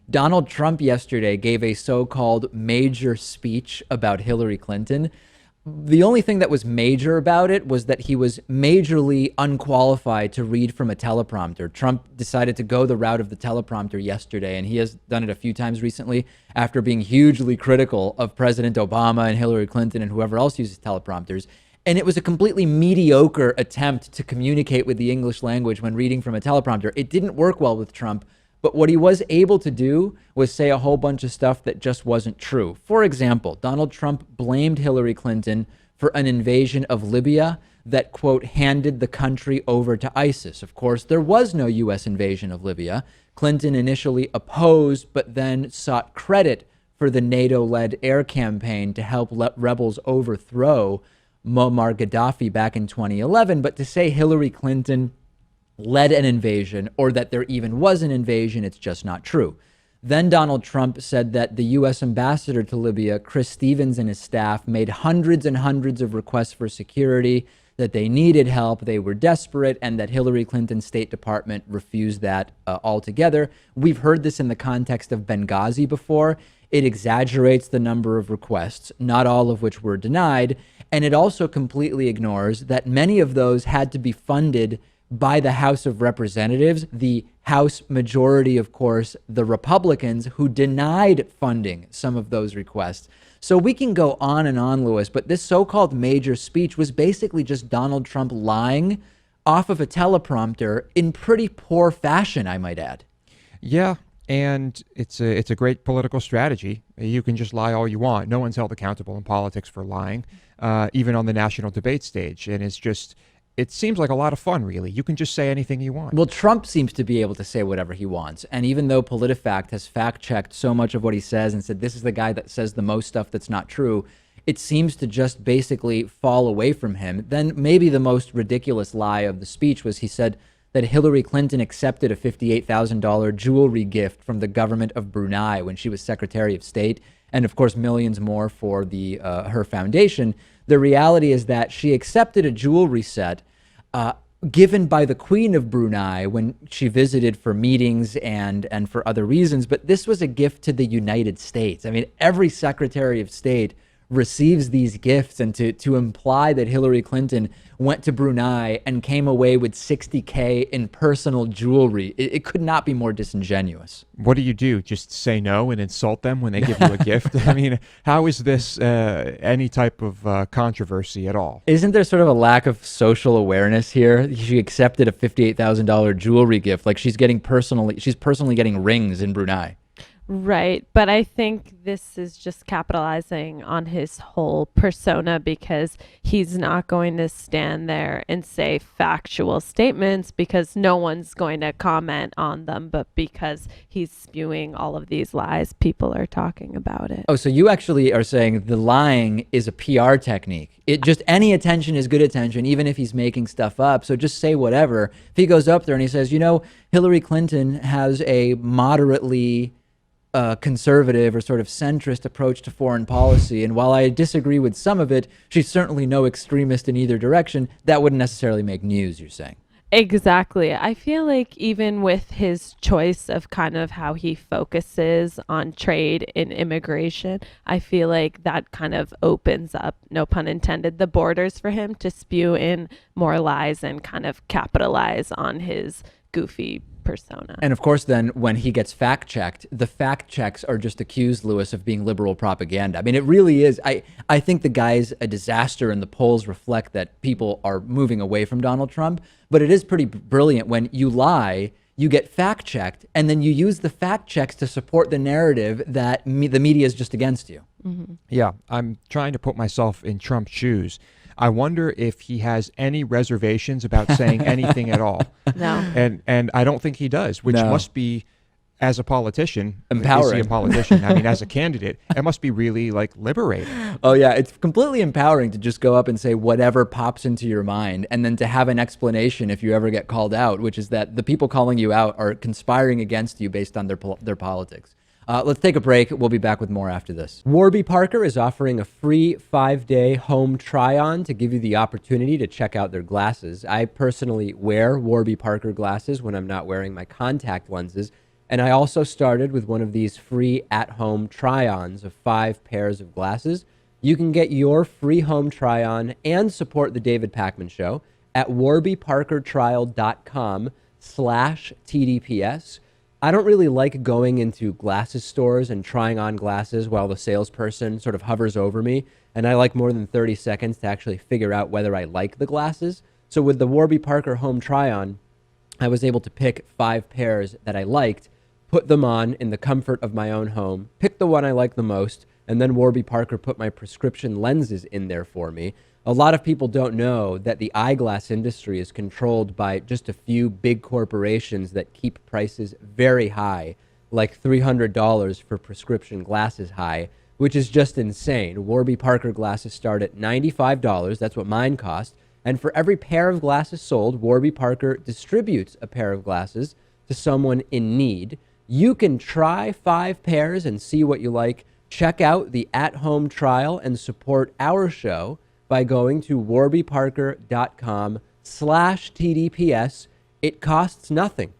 Donald Trump yesterday gave a so-called major speech about Hillary Clinton. The only thing that was major about it was that he was majorly unqualified to read from a teleprompter. Trump decided to go the route of the teleprompter yesterday, and he has done it a few times recently after being hugely critical of President Obama and Hillary Clinton and whoever else uses teleprompters. And it was a completely mediocre attempt to communicate with the English language when reading from a teleprompter. It didn't work well with Trump. But what he was able to do was say a whole bunch of stuff that just wasn't true. For example, Donald Trump blamed Hillary Clinton for an invasion of Libya that, quote, handed the country over to ISIS. Of course, there was no U.S. invasion of Libya. Clinton initially opposed, but then sought credit for the NATO-led air campaign to help rebels overthrow Muammar Gaddafi back in 2011. But to say Hillary Clinton led an invasion or that there even was an invasion, it's just not true. Then Donald Trump said that the U.S. ambassador to Libya, Chris Stevens, and his staff made hundreds and hundreds of requests for security, that they needed help, they were desperate, and that Hillary Clinton's State Department refused that altogether. We've heard this in the context of Benghazi before. It exaggerates the number of requests, not all of which were denied, and it also completely ignores that many of those had to be funded by the House of Representatives, the House majority, of course, the Republicans, who denied funding some of those requests. So we can go on and on, Lewis, but this so-called major speech was basically just Donald Trump lying off of a teleprompter in pretty poor fashion, I might add. Yeah, and it's a great political strategy. You can just lie all you want. No one's held accountable in politics for lying, even on the national debate stage. And it seems like a lot of fun, really. You can just say anything you want. Well, Trump seems to be able to say whatever he wants. And even though PolitiFact has fact-checked so much of what he says and said this is the guy that says the most stuff that's not true, it seems to just basically fall away from him. Then maybe the most ridiculous lie of the speech was he said that Hillary Clinton accepted a $58,000 jewelry gift from the government of Brunei when she was Secretary of State, and of course millions more for her foundation. The reality is that she accepted a jewelry set given by the Queen of Brunei when she visited for meetings and for other reasons. But this was a gift to the United States. I mean, every Secretary of State receives these gifts, and to imply that Hillary Clinton went to Brunei and came away with $60K in personal jewelry, it could not be more disingenuous. What do? Just say no and insult them when they give you a gift? I mean, how is this any type of controversy at all? Isn't there sort of a lack of social awareness here? She accepted a $58,000 jewelry gift. Like she's personally getting rings in Brunei. Right. But I think this is just capitalizing on his whole persona, because he's not going to stand there and say factual statements because no one's going to comment on them. But because he's spewing all of these lies, people are talking about it. Oh, so you actually are saying the lying is a PR technique. Any attention is good attention, even if he's making stuff up. So just say whatever. If he goes up there and he says, Hillary Clinton has a moderately conservative or sort of centrist approach to foreign policy, and while I disagree with some of it, she's certainly no extremist in either direction, that wouldn't necessarily make news, you're saying? Exactly. I feel like even with his choice of kind of how he focuses on trade and immigration, I feel like that kind of opens up, no pun intended, the borders for him to spew in more lies and kind of capitalize on his goofy persona. And of course, then when he gets fact checked, the fact checks are just accused Lewis of being liberal propaganda. I mean, it really is. I think the guy's a disaster, and the polls reflect that people are moving away from Donald Trump. But it is pretty brilliant when you lie, you get fact checked, and then you use the fact checks to support the narrative that the media is just against you. Mm-hmm. Yeah, I'm trying to put myself in Trump's shoes. I wonder if he has any reservations about saying anything at all. No. And I don't think he does, which No. must be, as a politician, empowering. Is he a politician? I mean, as a candidate, it must be really liberating. Oh yeah, it's completely empowering to just go up and say whatever pops into your mind, and then to have an explanation if you ever get called out, which is that the people calling you out are conspiring against you based on their politics. Let's take a break. We'll be back with more after this. Warby Parker is offering a free 5-day home try-on to give you the opportunity to check out their glasses. I personally wear Warby Parker glasses when I'm not wearing my contact lenses, And I also started with one of these free at-home try-ons of 5 pairs of glasses. You can get your free home try-on and support the David Pakman Show at warbyparkertrial.com/TDPS. I don't really like going into glasses stores and trying on glasses while the salesperson sort of hovers over me, and I like more than 30 seconds to actually figure out whether I like the glasses. So with the Warby Parker home try-on, I was able to pick 5 pairs that I liked, put them on in the comfort of my own home, pick the one I like the most, and then Warby Parker put my prescription lenses in there for me. A lot of people don't know that the eyeglass industry is controlled by just a few big corporations that keep prices very high, like $300 for prescription glasses high, which is just insane. Warby Parker glasses start at $95. That's what mine cost. And for every pair of glasses sold, Warby Parker distributes a pair of glasses to someone in need. You can try 5 pairs and see what you like. Check out the at-home trial and support our show by going to warbyparker.com/TDPS. It costs nothing.